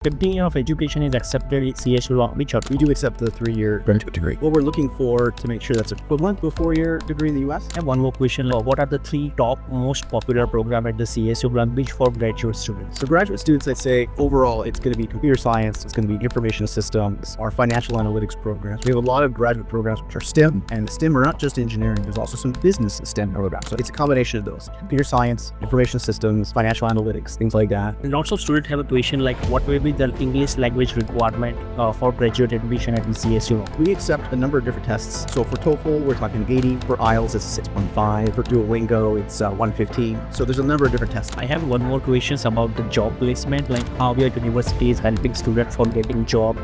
15 years of education is accepted in CSU Long Beach. We do accept the 3-year graduate degree. What we're looking for to make sure that's equivalent to a 4-year degree in the US. And one more question, what are the 3 top most popular programs at the CSU Long Beach for graduate students? For graduate students, I'd say overall it's going to be computer science, it's going to be information systems, our financial analytics programs. We have a lot of graduate programs which are STEM, and STEM are not just engineering, there's also some business STEM programs. So it's a combination of those. Computer science, information systems, financial analytics, things like that. Lots of students have a question like what will be the English language requirement for graduate admission at the CSU? We accept a number of different tests. So for TOEFL, we're talking 80. For IELTS, it's 6.5. For Duolingo, it's 115. So there's a number of different tests. I have one more question about the job placement, like how your university is helping students for getting job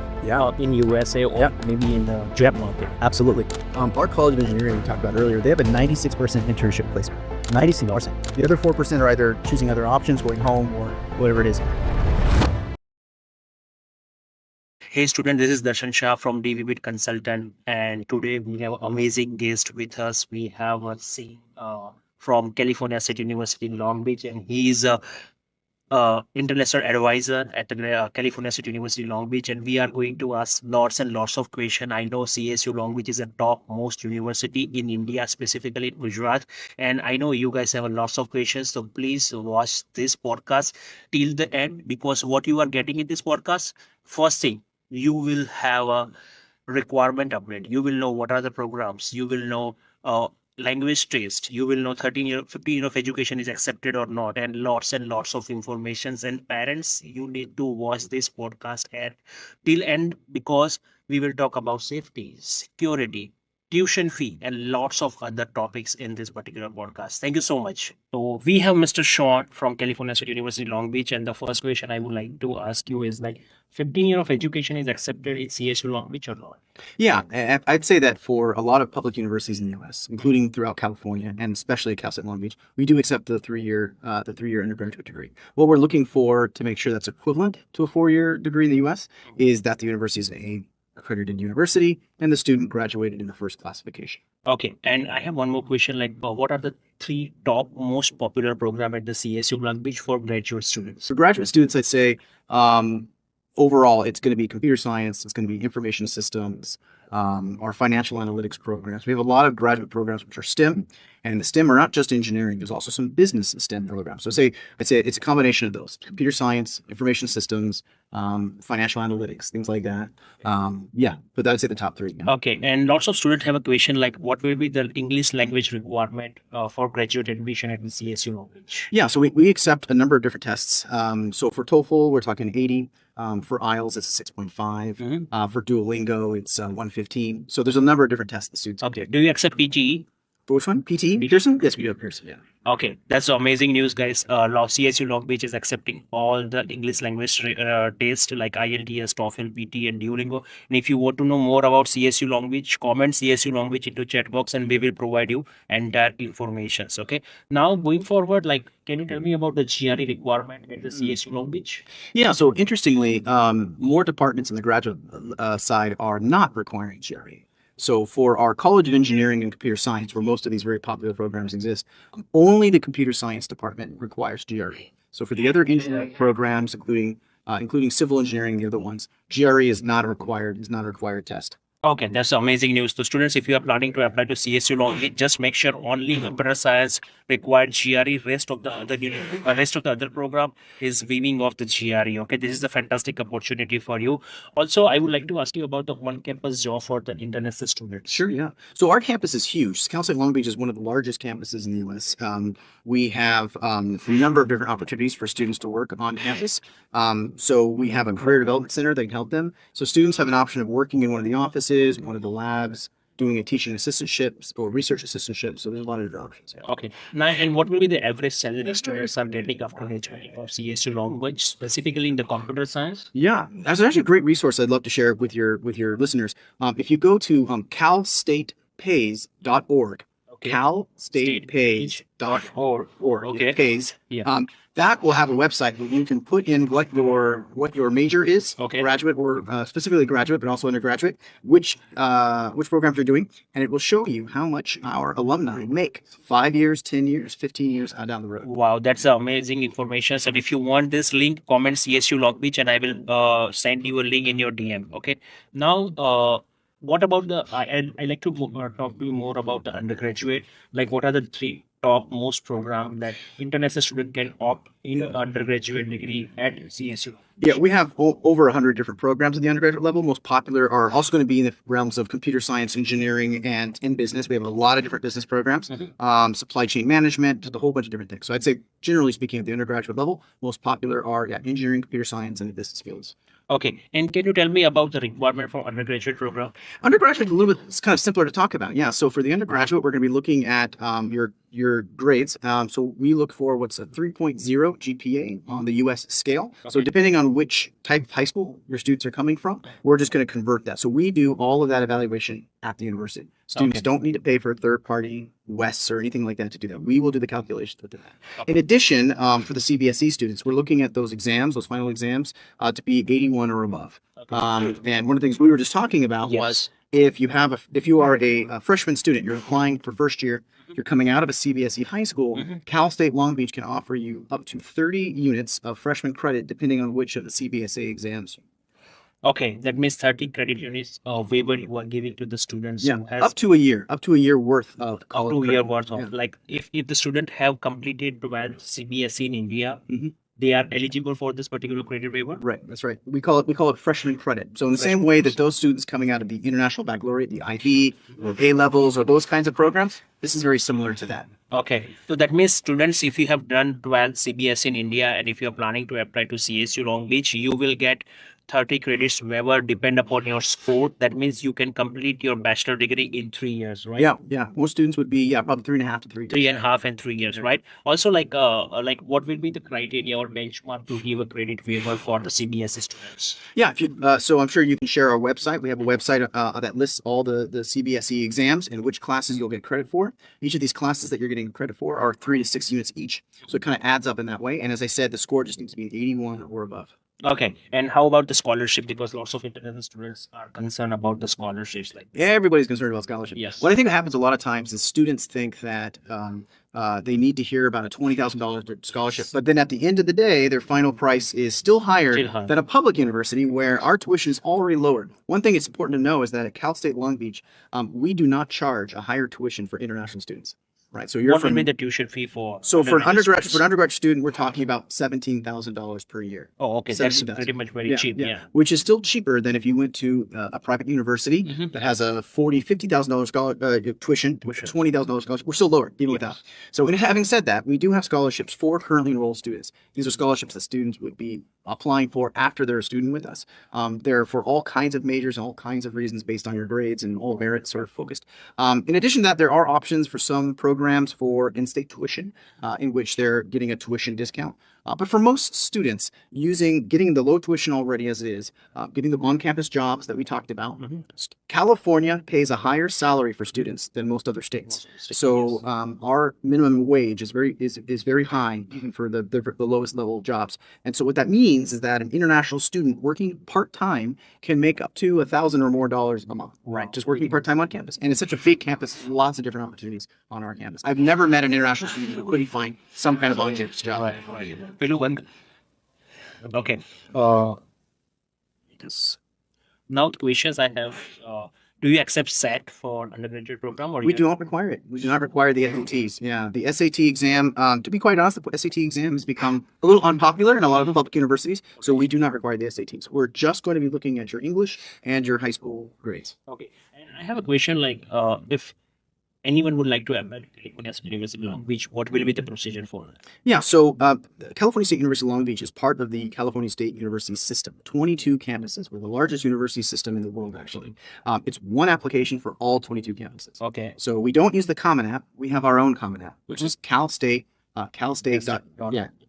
in USA or maybe in the job market. Absolutely. Our College of Engineering we talked about earlier, they have a 96% internship placement. 96%. The other 4% are either choosing other options, going home, or whatever it is. Hey student, this is Darshan Shah from DVB Consultant, and today we have an amazing guest with us. We have a C from California State University in Long Beach, and he is a international advisor at the California State University Long Beach, and we are going to ask lots and lots of questions. I know CSU Long Beach is a top most university in India, specifically in Gujarat, and I know you guys have a lots of questions, so please watch this podcast till the end, because what you are getting in this podcast, first thing, you will have a requirement upgrade. You will know what are the programs. You will know language test. You will know 15 years of education is accepted or not, and lots of informations. And parents, you need to watch this podcast at till end, because we will talk about safety, security, tuition fee, and lots of other topics in this particular podcast. Thank you so much. So we have Mr. Sean from California State University Long Beach, and the first question I would like to ask you is like 15 years of education is accepted in CSU Long Beach or not? Yeah, I'd say that for a lot of public universities in the U.S., including throughout California and especially Cal State Long Beach, we do accept the 3-year undergraduate degree. What we're looking for to make sure that's equivalent to a 4-year degree in the U.S. is that the university is an accredited university and the student graduated in the first classification. Okay, and I have one more question, like what are the 3 top most popular programs at the CSU Long Beach for graduate students? For graduate students, I'd say overall, it's going to be computer science, it's going to be information systems, our financial analytics programs. We have a lot of graduate programs which are STEM, and the STEM are not just engineering. There's also some business STEM programs. So I'd say it's a combination of those: computer science, information systems, financial analytics, things like that. But I'd say the top 3. Okay, and lots of students have a question like what will be the English language requirement for graduate admission at the CSU Long Beach? Yeah, so we accept a number of different tests. So for TOEFL, we're talking 80. For IELTS, it's 6.5. For Duolingo, it's 115. So there's a number of different tests the students Okay, do you accept PTE? For which one? PTE? Pearson? Yes, we do have Pearson, yeah. Okay, that's amazing news, guys. CSU Long Beach is accepting all the English language tests like IELTS, TOEFL, PT, and Duolingo. And if you want to know more about CSU Long Beach, comment CSU Long Beach into chat box, and we will provide you entire information. Okay. Now going forward, like, can you tell me about the GRE requirement at the CSU Long Beach? Yeah. So interestingly, more departments in the graduate side are not requiring GRE. So for our College of Engineering and Computer Science, where most of these very popular programs exist, only the computer science department requires GRE. So for the other engineering programs, including civil engineering and the other ones, GRE is not a required test. Okay, that's amazing news. So students, if you are planning to apply to CSU Long Beach, just make sure only computer science required GRE. Rest of the other program is weaving off the GRE. Okay, this is a fantastic opportunity for you. Also, I would like to ask you about the one-campus job for the international students. Sure, yeah. So our campus is huge. Cal State Long Beach is one of the largest campuses in the U.S. We have a number of different opportunities for students to work on campus. So we have a career development center that can help them. So students have an option of working in one of the offices, one of the labs, doing a teaching assistantship or research assistantship. So there's a lot of different options. Yeah. Okay. Now, and what will be the average salary students are getting after graduating of CSU Long Beach, specifically in the computer science? Yeah, that's actually a great resource I'd love to share with your listeners. If you go to calstatepays.org, Okay. calstatepage.org. Okay. Pays. Yeah. That will have a website where you can put in what your major is, Okay. graduate or specifically graduate, but also undergraduate, which programs you're doing, and it will show you how much our alumni make 5 years, 10 years, 15 years down the road. Wow, that's amazing information. So if you want this link, comment CSU Long Beach, and I will send you a link in your DM. Okay. Now, what about the? I like to talk to you more about the undergraduate. Like, what are the three top most program that international student can opt in undergraduate degree at CSU? Yeah, we have over 100 different programs at the undergraduate level. Most popular are also going to be in the realms of computer science, engineering, and in business. We have a lot of different business programs, supply chain management, just a whole bunch of different things. So I'd say, generally speaking, at the undergraduate level, most popular are engineering, computer science, and the business fields. Okay, and can you tell me about the requirement for undergraduate program? Undergraduate, a little bit, it's kind of simpler to talk about. Yeah. So for the undergraduate, we're going to be looking at your grades. So we look for what's a 3.0 GPA on the U.S. scale. So depending on which type of high school your students are coming from, we're just going to convert that. So we do all of that evaluation at the university. Students don't need to pay for a third-party WES or anything like that to do that. We will do the calculations to do that. In addition, for the CBSE students, we're looking at those exams, those final exams, to be 81 or above. And one of the things we were just talking about was if you are a freshman student, you're applying for first year, you're coming out of a CBSE high school, Cal State Long Beach can offer you up to 30 units of freshman credit, depending on which of the CBSE exams. Okay, that means 30 credit units waiver you are giving to the students. Yeah, who has up to a year worth of up college to a credit. year worth of Yeah. like if the student have completed 12 CBSE in India, they are eligible for this particular credit waiver. Right, that's right. We call it freshman credit. So in the same way that those students coming out of the International Baccalaureate, the IB, or A levels, or those kinds of programs, this is very similar to that. Okay, so that means students, if you have done 12 CBSE in India and if you are planning to apply to CSU Long Beach, you will get 30 credits waiver depend upon your score. That means you can complete your bachelor degree in 3 years, right? Yeah. Most students would be probably 3.5 to 3 years. 3.5 and 3 years, right? Also, like what will be the criteria or benchmark to give a credit waiver for the CBSE students? Yeah, so I'm sure you can share our website. We have a website that lists all the CBSE exams and which classes you'll get credit for. Each of these classes that you're getting credit for are 3 to 6 units each. So it kind of adds up in that way. And as I said, the score just needs to be 81 or above. Okay, and how about the scholarship? Because lots of international students are concerned about the scholarships. Like, Everybody's concerned about scholarship. yes, What I think happens a lot of times is students think that they need to hear about a $20,000 scholarship, but then at the end of the day, their final price is still higher Still high. than a public university where our tuition is already lower. One thing it's important to know is that at Cal State Long Beach, we do not charge a higher tuition for international students. Right. So what will be the tuition fee for? So for an students? undergraduate student, we're talking about $17,000 per year. Oh, okay, that's 17,000. pretty much very cheap. Yeah. Which is still cheaper than if you went to a private university that has a $50,000 tuition, $20,000 scholarship. We're still lower, even with that. So, having said that, we do have scholarships for currently enrolled students. These are scholarships that students would be applying for after they're a student with us. They're for all kinds of majors and all kinds of reasons based on your grades and all merit sort of focused. In addition to that, there are options for some programs for in-state tuition, in which they're getting a tuition discount. But for most students, getting the low tuition already as it is, getting the on-campus jobs that we talked about, California pays a higher salary for students than most other states. So our minimum wage is very high, even for the lowest level jobs. And so what that means is that an international student working part-time can make up to $1,000 or more a month, right? Just working part-time on campus. And it's such a big campus, lots of different opportunities on our campus. I've never met an international student who couldn't find some kind of on-campus job. Okay. Now the questions I have. Do you accept SAT for undergraduate program or We do not require it. We do not require the SATs. Yeah, the SAT exam, to be quite honest, the SAT exam has become a little unpopular in a lot of public universities, so we do not require the SATs. We're just going to be looking at your English and your high school grades. Okay. And I have a question like if anyone would like to apply to California State University Long Beach, what will be the procedure for that? Yeah, so California State University Long Beach is part of the California State University system. 22 campuses. We're the largest university system in the world, actually. It's one application for all 22 campuses. Okay. So we don't use the Common App. We have our own Common App, which is Cal State.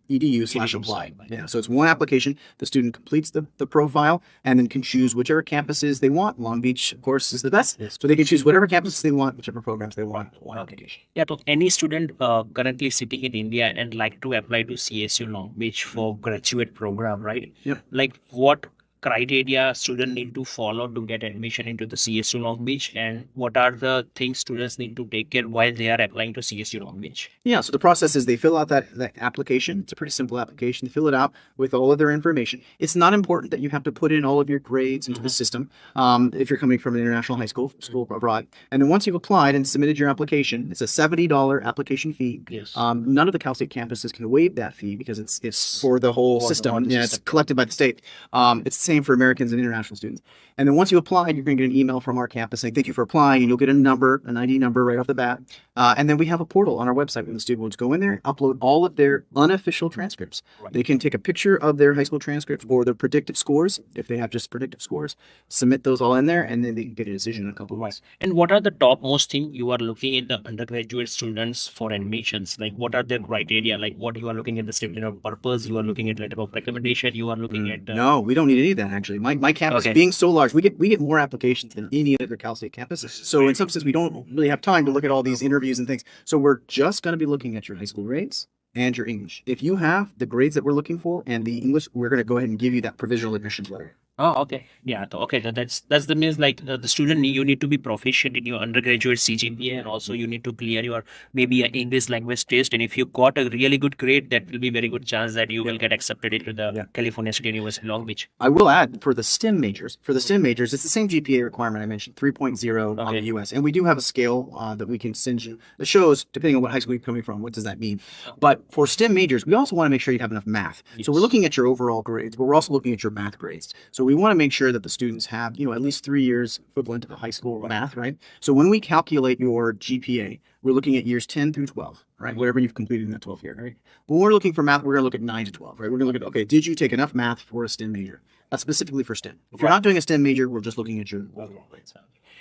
cal.edu/apply. Yeah, so it's one application. The student completes the profile and then can choose whichever campuses they want. Long Beach, of course, is the best. Yes. So they can choose whatever campuses they want, whichever programs they want. One application. Yeah, so any student currently sitting in India and like to apply to CSU Long Beach for graduate program, right? Yep. Like what criteria student need to follow to get admission into the CSU Long Beach, and what are the things students need to take care while they are applying to CSU Long Beach? Yeah, so the process is they fill out that application. It's a pretty simple application. They fill it out with all of their information. It's not important that you have to put in all of your grades into the system if you're coming from an international high school abroad. And then once you've applied and submitted your application, it's a $70 application fee. Yes. None of the Cal State campuses can waive that fee because it's for the whole system. Yeah, it's collected by the state. It's the same for Americans and international students. And then once you apply, you're going to get an email from our campus saying thank you for applying, and you'll get a number, an ID number right off the bat. And then we have a portal on our website where the student will just go in there, upload all of their unofficial transcripts. Right. They can take a picture of their high school transcripts or their predictive scores, if they have just predictive scores, submit those all in there, and then they can get a decision in a couple of weeks. And what are the topmost thing you are looking at the undergraduate students for admissions? Like what are their criteria? Like what you are looking at the statement of purpose, you are looking at letter of recommendation, you are looking at No, we don't need any of that actually. My campus Okay. being so large, we get more applications than any other Cal State campus. So in some sense, we don't really have time to look at all these interviews and things. So we're just going to be looking at your high school grades and your English. If you have the grades that we're looking for and the English, we're going to go ahead and give you that provisional admissions letter. Oh, okay. Yeah. Okay. That's the means like the student you need to be proficient in your undergraduate CGPA, and also you need to clear your maybe an English language test. And if you got a really good grade, that will be very good chance that you will get accepted into the California State University Long Beach. I will add for the STEM majors, it's the same GPA requirement I mentioned, 3.0 on the US. And we do have a scale that we can send you that shows, depending on what high school you're coming from, what does that mean? But for STEM majors, we also want to make sure you have enough math. So we're looking at your overall grades, but we're also looking at your math grades. So we want to make sure that the students have, at least 3 years equivalent of high school math, right? So when we calculate your GPA, we're looking at years 10 through 12, right? Whatever you've completed in that 12th year, right? When we're looking for math, we're going to look at 9 to 12, right? We're going to look at, okay, did you take enough math for a STEM major? That's specifically for STEM. If you're not doing a STEM major, we're just looking at your overall grades.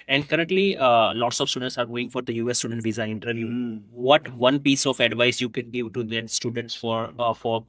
And currently, lots of students are going for the US student visa interview. What one piece of advice you can give to the students for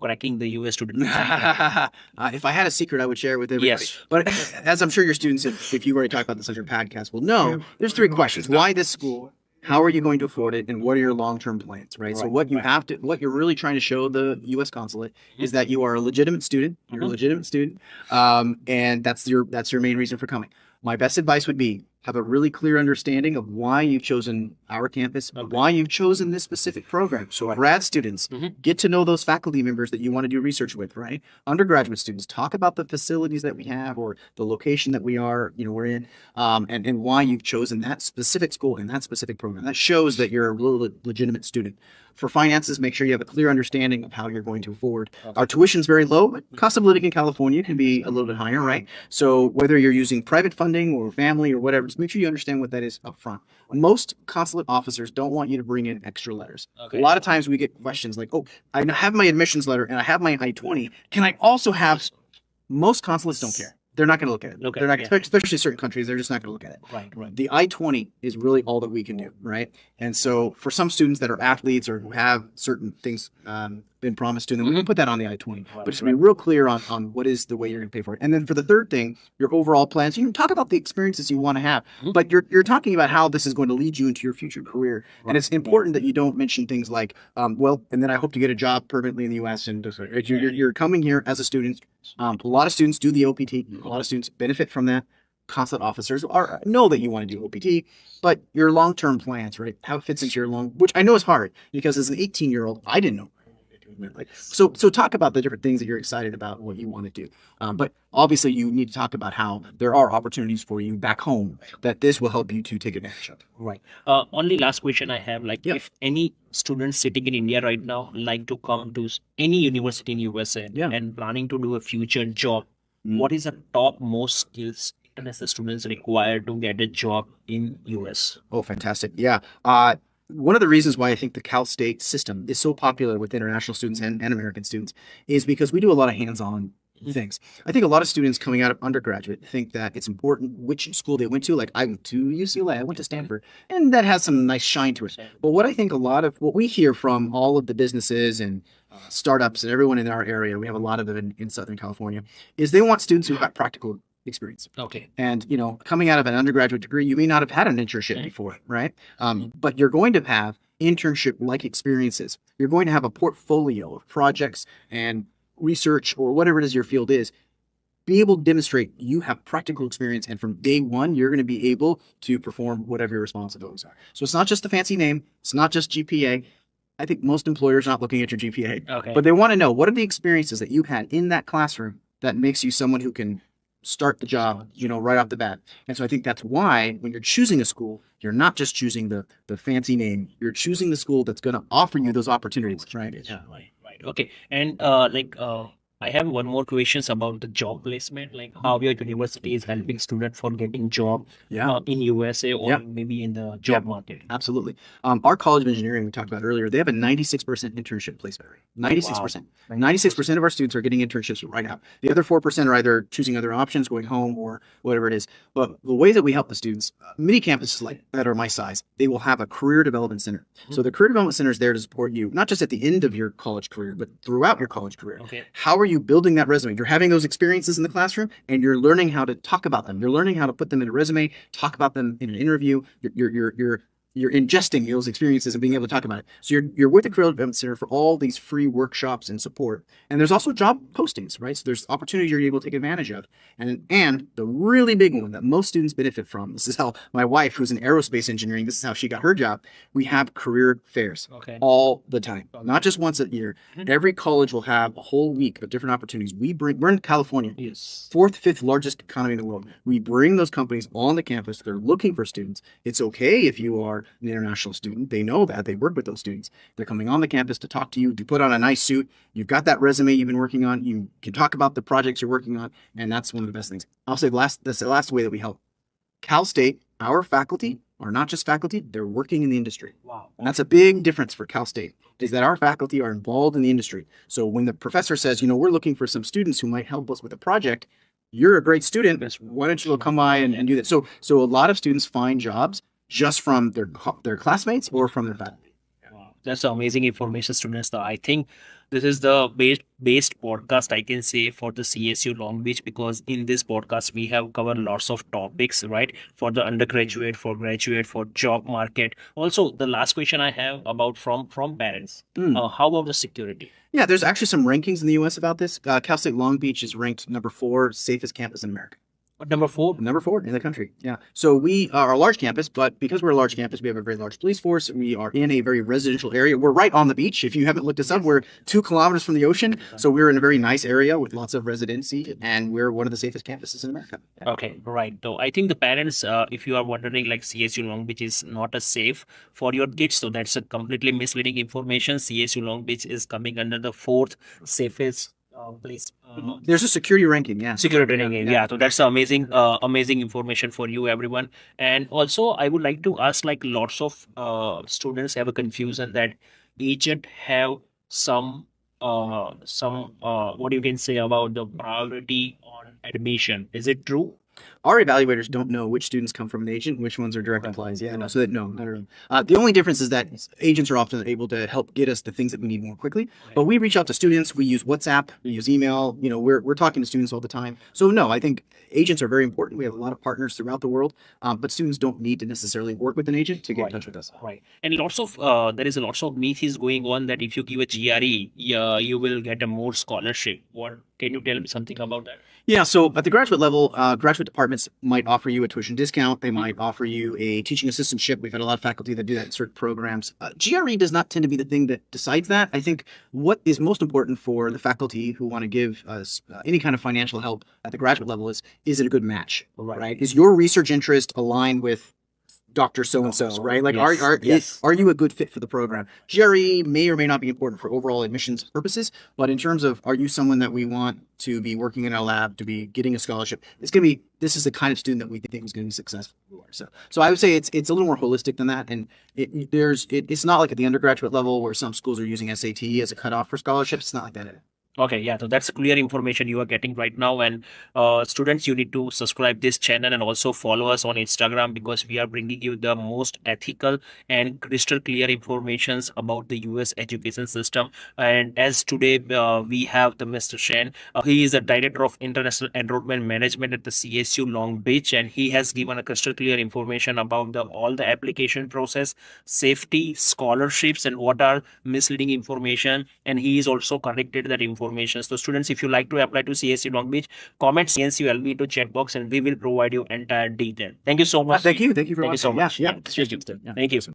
cracking the US student visa? If I had a secret, I would share it with everybody. Yes. But as I'm sure your students, if you've already talked about this on your podcast, will know, there's 3 questions. Why this school? How are you going to afford it? And what are your long-term plans, right? So what you're really trying to show the U.S. consulate is that you are a legitimate student. You're a legitimate student. And that's your main reason for coming. My best advice would be have a really clear understanding of why you've chosen our campus, why you've chosen this specific program. So grad students, get to know those faculty members that you want to do research with, right? Undergraduate students, talk about the facilities that we have or the location that we're in, and why you've chosen that specific school and that specific program. That shows that you're a legitimate student. For finances, make sure you have a clear understanding of how you're going to afford. Our tuition is very low, but cost of living in California can be a little bit higher, right? So whether you're using private funding or family or whatever, just make sure you understand what that is up front. Most consulate officers don't want you to bring in extra letters. A lot of times we get questions like, oh, I have my admissions letter and I have my I-20. Can I also have... Most consulates don't care. They're not going to look at it. They're not, especially certain countries, they're just not going to look at it. Right. The I-20 is really all that we can do, right? And so for some students that are athletes or who have certain things been promised to them, we can put that on the I-20. But just be real clear on what is the way you're going to pay for it. And then for the third thing, your overall plans, you can talk about the experiences you want to have, but you're talking about how this is going to lead you into your future career. And it's important that you don't mention things like, and then I hope to get a job permanently in the U.S. And you're coming here as a student. A lot of students do the OPT. A lot of students benefit from that. Consulate officers know that you want to do OPT, but your long-term plans, right? How it fits into your which I know is hard because as an 18-year-old, I didn't know. So talk about the different things that you're excited about, what you want to do. But obviously you need to talk about how there are opportunities for you back home that this will help you to take advantage of. Right. Only last question I have, like if any students sitting in India right now like to come to any university in USA and planning to do a future job, what is the top most skills as the students required to get a job in US? Oh, fantastic. Yeah. One of the reasons why I think the Cal State system is so popular with international students and American students is because we do a lot of hands-on things. I think a lot of students coming out of undergraduate think that it's important which school they went to. Like I went to UCLA, I went to Stanford, and that has some nice shine to it. But what I think a lot of what we hear from all of the businesses and startups and everyone in our area, we have a lot of them in Southern California, is they want students who have practical experience. Okay. And coming out of an undergraduate degree, you may not have had an internship before, right? But you're going to have internship-like experiences. You're going to have a portfolio of projects and research or whatever it is your field is. Be able to demonstrate you have practical experience, and from day one, you're going to be able to perform whatever your responsibilities are. So it's not just the fancy name. It's not just GPA. I think most employers are not looking at your GPA, Okay. but they want to know what are the experiences that you had in that classroom that makes you someone who can start the job, right off the bat. And so I think that's why when you're choosing a school, you're not just choosing the fancy name. You're choosing the school that's going to offer you those opportunities, right? Yeah, right. Okay. And I have one more questions about the job placement, like how your university is helping students for getting job Yeah. in USA or Yeah. maybe in the job market. Absolutely. Our College of Engineering, we talked about earlier, they have a 96% internship placement rate. 96%. 96% of our students are getting internships right now. The other 4% are either choosing other options, going home, or whatever it is. But the way that we help the students, many campuses like that are my size, they will have a career development center. So the career development center is there to support you, not just at the end of your college career, but throughout your college career. Okay. How are you building that resume? You're having those experiences in the classroom, and you're learning how to talk about them. You're learning how to put them in a resume, talk about them in an interview. You're ingesting those experiences and being able to talk about it. So you're with the Career Development Center for all these free workshops and support. And there's also job postings, right? So there's opportunities you're able to take advantage of. And the really big one that most students benefit from, this is how my wife, who's in aerospace engineering, this is how she got her job. We have career fairs all the time, not just once a year. Every college will have a whole week of different opportunities. We're in California, Yes. fourth, fifth largest economy in the world. We bring those companies on the campus. They're looking for students. It's okay if you are an international student. They know that. They work with those students. They're coming on the campus to talk to you, to put on a nice suit. You've got that resume you've been working on. You can talk about the projects you're working on, and that's one of the best things. I'll say that's the last way that we help. Cal State, our faculty are not just faculty, they're working in the industry. Wow. And that's a big difference for Cal State, is that our faculty are involved in the industry. So when the professor says, we're looking for some students who might help us with a project, you're a great student. Why don't you come by and do that? So a lot of students find jobs just from their classmates or from their faculty. Wow. That's amazing information, students. I think this is the best podcast I can say for the CSU Long Beach, because in this podcast we have covered lots of topics, right? For the undergraduate, for graduate, for job market. Also, the last question I have about from parents. How about the security? Yeah, there's actually some rankings in the U.S. about this. Cal State Long Beach is ranked number 4 safest campus in America. Number 4? Number 4 in the country. Yeah. So we are a large campus, but because we're a large campus, we have a very large police force. We are in a very residential area. We're right on the beach. If you haven't looked us up, we're 2 kilometers from the ocean. So we're in a very nice area with lots of residency, and we're one of the safest campuses in America. Okay, right. So I think the parents, if you are wondering, like CSU Long Beach is not a safe for your kids, so that's a completely misleading information. CSU Long Beach is coming under the 4th safest place. There's a security ranking, yeah. Security ranking, yeah. So that's amazing, amazing information for you, everyone. And also, I would like to ask, like, lots of students have a confusion that agent have some what you can say about the priority on admission. Is it true? Our evaluators don't know which students come from an agent, which ones are direct applies. Yeah, no, not at all. The only difference is that agents are often able to help get us the things that we need more quickly. But we reach out to students. We use WhatsApp. We use email. We're talking to students all the time. So no, I think agents are very important. We have a lot of partners throughout the world, but students don't need to necessarily work with an agent to get in touch with us. Right. And lots of there is a lots of myth is going on that if you give a GRE, you will get a more scholarship. What can you tell me something about that? Yeah, so at the graduate level, graduate departments might offer you a tuition discount. They might offer you a teaching assistantship. We've had a lot of faculty that do that in certain programs. GRE does not tend to be the thing that decides that. I think what is most important for the faculty who want to give us any kind of financial help at the graduate level is it a good match, right? Is your research interest aligned with Dr. So-and-so, right? Like, are you a good fit for the program? GRE may or may not be important for overall admissions purposes, but in terms of, are you someone that we want to be working in our lab, to be getting a scholarship? This is the kind of student that we think is going to be successful. So I would say it's a little more holistic than that. And it's not like at the undergraduate level where some schools are using SAT as a cutoff for scholarships. It's not like that. Okay, yeah, so that's clear information you are getting right now. And students, you need to subscribe this channel and also follow us on Instagram, because we are bringing you the most ethical and crystal clear informations about the US education system. And as today we have the Mr. Shen, he is the director of international enrollment management at the CSU Long Beach, and he has given a crystal clear information about the all the application process, safety, scholarships, and what are misleading information, and he is also corrected that information. So students, if you like to apply to CSU Long Beach, comment CNCULB to chat box and we will provide you entire detail. Thank you so much. Thank you. Thank you very Thank you much. so Yeah, much. yeah. Yeah, Thank you. Yeah. thank you.